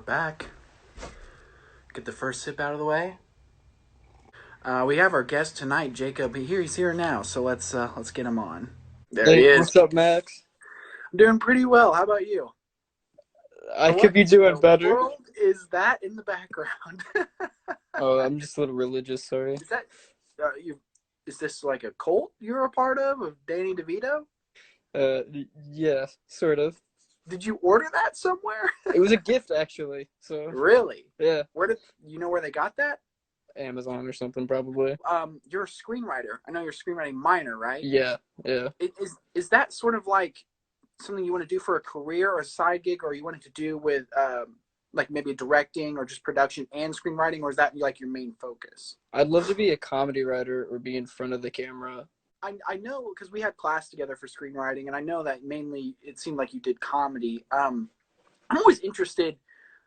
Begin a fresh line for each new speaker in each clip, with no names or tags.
back. Get the first sip out of the way. We have our guest tonight, Jacob. He's here now, so let's get him on. There he
Hey,
is.
what's up, Max?
I'm doing pretty well. How about you?
I
What
could be
in
doing
the
better.
world is that in the background?
Oh, I'm just a little religious, sorry.
Is that you? Is this like a cult you're a part of Danny DeVito?
Yeah, sort of.
Did you order that somewhere?
It was a gift, actually. So,
Really?
yeah,
Where did you know where they got that?
Amazon or something, probably.
You're a screenwriter. I know you're a screenwriting minor, right?
Yeah, yeah.
Is that sort of like something you want to do for a career or a side gig, or you want it to do with like maybe directing or just production and screenwriting, or is that like your main focus?
I'd love to be a comedy writer or be in front of the camera.
I know because we had class together for screenwriting, and I know that mainly it seemed like you did comedy. I'm always interested.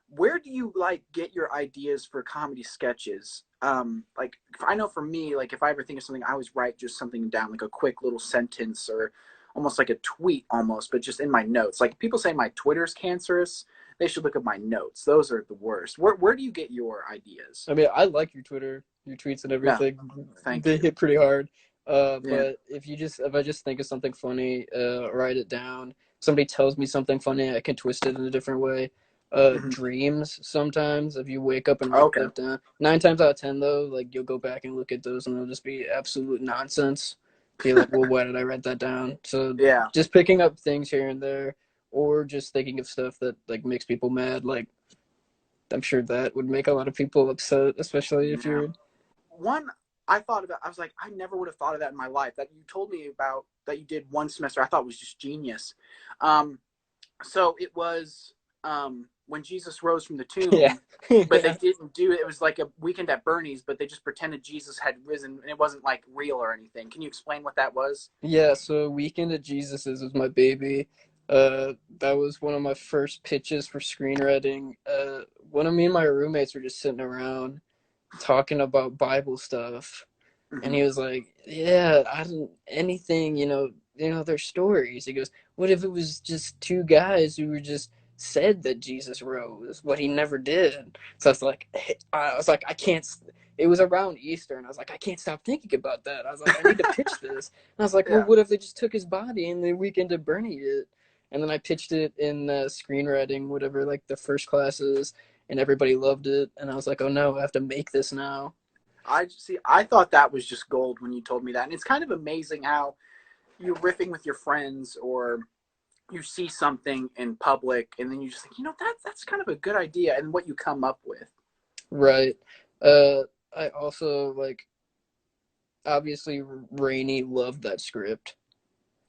Where do you like get your ideas for comedy sketches? Like I know for me, like if I ever think of something, I always write just something down, like a quick little sentence or almost like a tweet almost, but just in my notes. Like people say my Twitter's cancerous. They should look at my notes. Those are the worst. Where do you get your ideas?
I mean, I like your Twitter, your tweets and
No,
everything.
thank
They
you.
hit pretty hard.
Yeah.
But if I just think of something funny, write it down. Somebody tells me something funny, I can twist it in a different way.
Mm-hmm.
Dreams sometimes, if you wake up and write
Okay.
that down. 9 times out of 10, though, like you'll go back and look at those, and they'll just be absolute nonsense. Be like, well, why did I write that down? So
Yeah.
just picking up things here and there, or just thinking of stuff that like makes people mad. Like I'm sure that would make a lot of people upset, especially if
Yeah.
you're.
One I thought about, I was like, I never would have thought of that in my life. That you told me about that you did one semester, I thought was just genius. So it was when Jesus rose from the
Yeah.
tomb, but they didn't do it. It was like a weekend at Bernie's, but they just pretended Jesus had risen, and it wasn't like real or anything. Can you explain what that was?
Yeah, so Weekend at Jesus's was my baby. That was one of my first pitches for screenwriting. One of me and my roommates were just sitting around talking about Bible stuff, and
Mm-hmm.
he was like, "Yeah, I don't anything, their stories." He goes, "What if it was just two guys who were just said that Jesus rose, but he never did?" So I was like, I can't. It was around Easter, and I was like, I can't stop thinking about that. I was like, I need to pitch this. And I was like, well,
Yeah.
what if they just took his body and the Weekend at Bernie it? And then I pitched it in screenwriting, whatever, like the first classes, and everybody loved it. And I was like, oh no, I have to make this now.
I see. I thought that was just gold when you told me that, and it's kind of amazing how you're riffing with your friends or you see something in public and then you just think, that's kind of a good idea, and what you come up with.
Right. I also like obviously Rainey loved that script,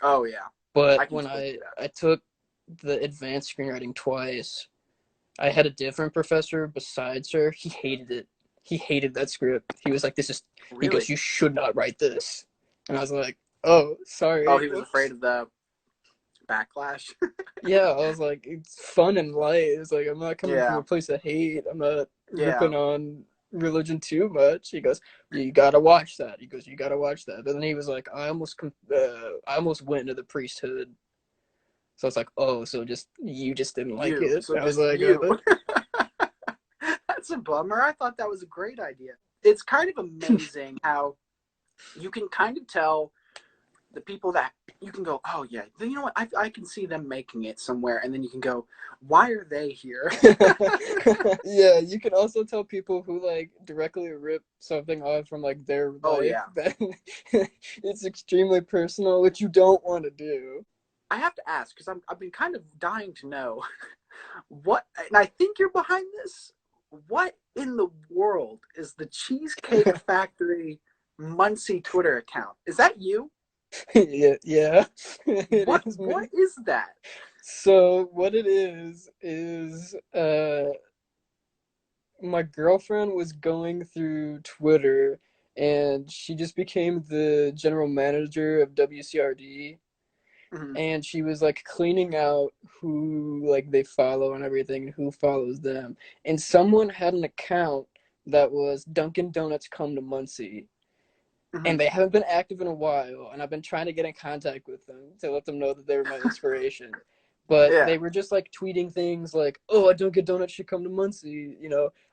Oh yeah, I
but
can
when
totally
I
see that.
I took the advanced screenwriting twice, I had a different professor besides her. He hated it. He hated that script. He was like, he goes,
Really?
you should not write this. And I was like, oh,
Oh,
sorry.
he was afraid
Whoops.
of the backlash.
Yeah, I was like, it's fun and light. It's like, I'm not coming from
Yeah.
a place of hate. I'm not
Yeah.
ripping on religion too much. He goes, you gotta watch that. He goes, you gotta watch that. And then he was like, I almost went into the priesthood. So it's like, oh, so you just didn't like
You.
it.
So
I was
just
like,
you. That's a bummer. I thought that was a great idea. It's kind of amazing how you can kind of tell the people that you can go, oh yeah, you know what? I can see them making it somewhere, and then you can go, why are they here?
yeah, you can also tell people who like directly rip something off from like their
Oh
life
yeah.
that it's extremely personal, which you don't want to do.
I have to ask because I've been kind of dying to know what, and I think you're behind this. What in the world is the Cheesecake Factory Muncie Twitter account? Is that you?
Yeah, yeah, it is
What
me.
is that?
So what it is my girlfriend was going through Twitter and she just became the general manager of WCRD,
Mm-hmm.
and she was like cleaning out who like they follow and everything and who follows them, and someone had an account that was Dunkin' Donuts come to Muncie,
Mm-hmm.
and they haven't been active in a while, and I've been trying to get in contact with them to let them know that they were my inspiration, But
Yeah.
they were just like tweeting things like, "Oh, a Dunkin' Donuts should come to Muncie,"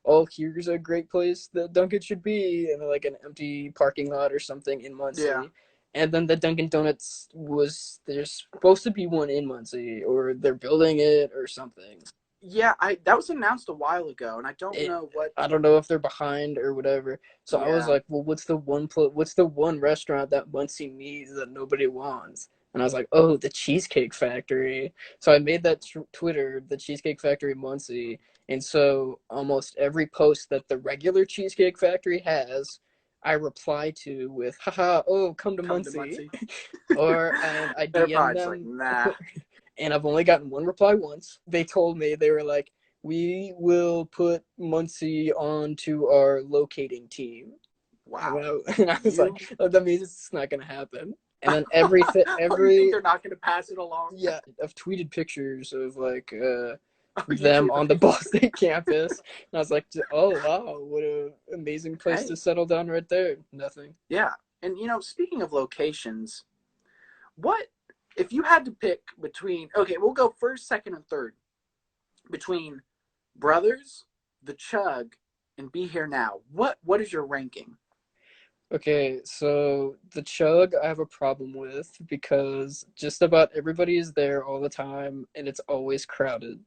"Oh, here's a great place that Dunkin' should be," in like an empty parking lot or something in
Yeah.
Muncie. And then the Dunkin' Donuts there's supposed to be one in Muncie, or they're building it or something.
Yeah, I that was announced a while ago, and I don't
It,
know what.
I don't know if they're behind or whatever. So I was
Yeah.
like, well, what's the one restaurant that Muncie needs that nobody wants? And I was like, oh, the Cheesecake Factory. So I made that Twitter, the Cheesecake Factory Muncie. And so almost every post that the regular Cheesecake Factory has, I reply to with, haha, oh, come to
Come to
Muncie.
Muncie.
And I
They're
DM
probably just like,
them,
nah.
and I've only gotten one reply once. They told me, they were like, we will put Muncie onto our locating team. And
Wow.
I was like,
You.
oh, that means it's not going to happen. And then
Oh, you think they're not going to pass it along?
yeah, I've tweeted pictures of like
Oh, you
them
tweeted the
on the
picture.
Ball State campus. And I was like, oh, wow, what an amazing place to
Hey,
settle down right there. Nothing.
yeah. And speaking of locations, what if you had to pick between? Okay, we'll go first, second, and third between Brothers, the Chug, and Be Here Now. What is your ranking?
Okay, so the Chug I have a problem with because just about everybody is there all the time and it's always crowded.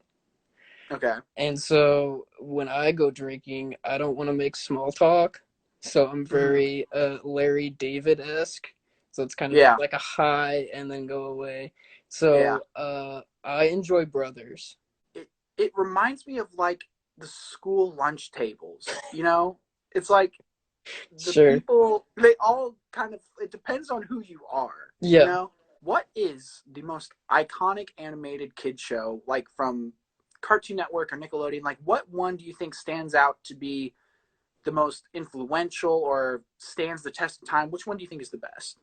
Okay.
And so when I go drinking, I don't want to make small talk. So I'm
Hmm.
very Larry David esque. So it's kind of
Yeah.
like a hi and then go away.
Yeah.
So I enjoy Brothers.
It reminds me of like the school lunch tables. It's like the
Sure.
people, they all kind of, it depends on who you are, you
Yeah.
know? What is the most iconic animated kid show, like from Cartoon Network or Nickelodeon? Like, what one do you think stands out to be the most influential or stands the test of time? Which one do you think is the best?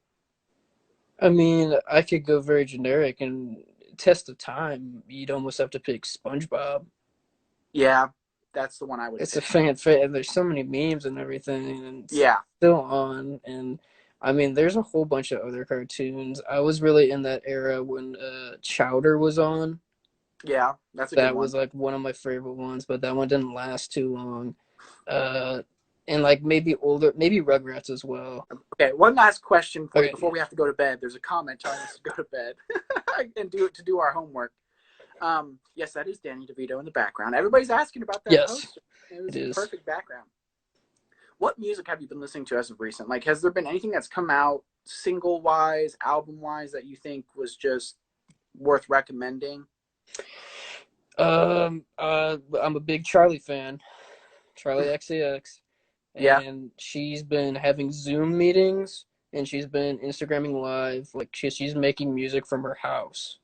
I mean, I could go very generic and test of time. You'd almost have to pick SpongeBob.
Yeah, that's the one I would
It's a
pick.
fan favorite. There's so many memes and everything, and it's
Yeah,
still on. And I mean, there's a whole bunch of other cartoons. I was really in that era when Chowder was on.
yeah, that's a good
That
one.
was like one of my favorite ones, but that one didn't last too long. Uh, and like maybe older, maybe Rugrats as well.
Okay, one last question for you before
Okay,
we have to go to bed. There's a comment telling us to go to bed and do our homework. Yes, that is Danny DeVito in the background. Everybody's asking about that
yes,
poster. It
it
was
is.
perfect background. What music have you been listening to as of recent? Like, has there been anything that's come out single wise, album wise, that you think was just worth recommending?
I'm a big Charlie fan, Charlie XCX,
Yeah,
and she's been having Zoom meetings and she's been Instagramming live. Like she's making music from her house.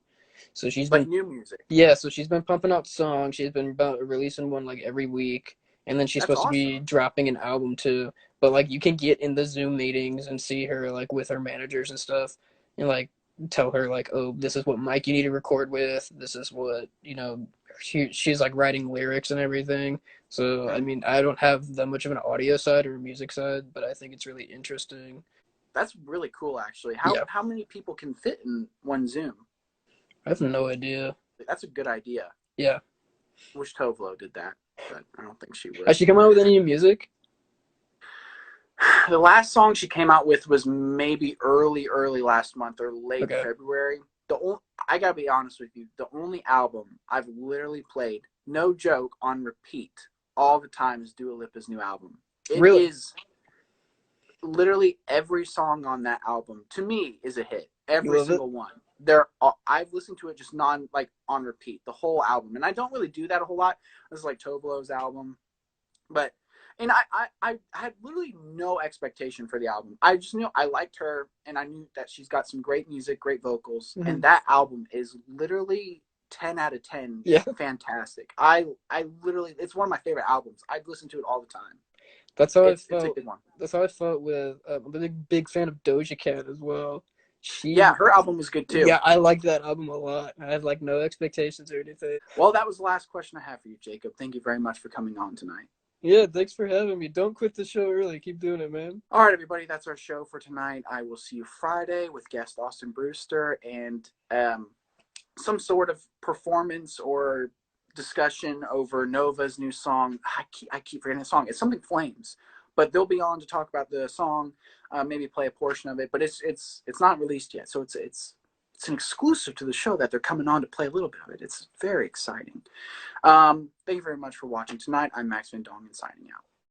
So she's
like
been
new music.
Yeah, so she's been pumping out songs. She's been about releasing one like every week, and then she's
That's
supposed to
awesome.
be dropping an album too. But like you can get in the Zoom meetings and see her like with her managers and stuff, and like tell her like, oh, this is what mic you need to record with. This is what she's like writing lyrics and everything. So I
Mhm.
mean, I don't have that much of an audio side or a music side, but I think it's really interesting.
That's really cool, actually. How
Yeah,
how many people can fit in one Zoom?
I have no idea.
That's a good idea.
Yeah,
Wish Tovlo did that, but I don't think she
has
would.
she come out with any new music?
The last song she came out with was maybe early last month or late
Okay,
February. I gotta be honest with you, the only album I've literally played, no joke, on repeat all the time is Dua Lipa's new album. It
really?
is literally every song on that album to me is a hit.
You
Every
love it?
single one. I've listened to it just on repeat the whole album, and I don't really do that a whole lot. This is like Tovlo's album, but and I had literally no expectation for the album. I just knew I liked her, and I knew that she's got some great music, great vocals, and
Mhm.
that album is literally 10 out of 10
Yeah,
fantastic. I literally, it's one of my favorite albums. I'd listen to it all the time.
that's how I
It's a
felt.
good one.
That's how I felt with. I'm a big fan of Doja Cat as well.
Yeah,
She,
her album was good too.
yeah, I like that album a lot. I had like no expectations or anything.
Well, that was the last question I have for you, Jacob. Thank you very much for coming on tonight.
Yeah, thanks for having me. Don't quit the show early. Keep doing it, man.
All right, everybody, that's our show for tonight. I will see you Friday with guest Austin Brewster, and some sort of performance or discussion over Nova's new song. I keep forgetting the song. It's something Flames, but they'll be on to talk about the song, maybe play a portion of it. But it's not released yet, so it's an exclusive to the show that they're coming on to play a little bit of it. It's very exciting. Thank you very much for watching tonight. I'm Max Van Dongen signing out.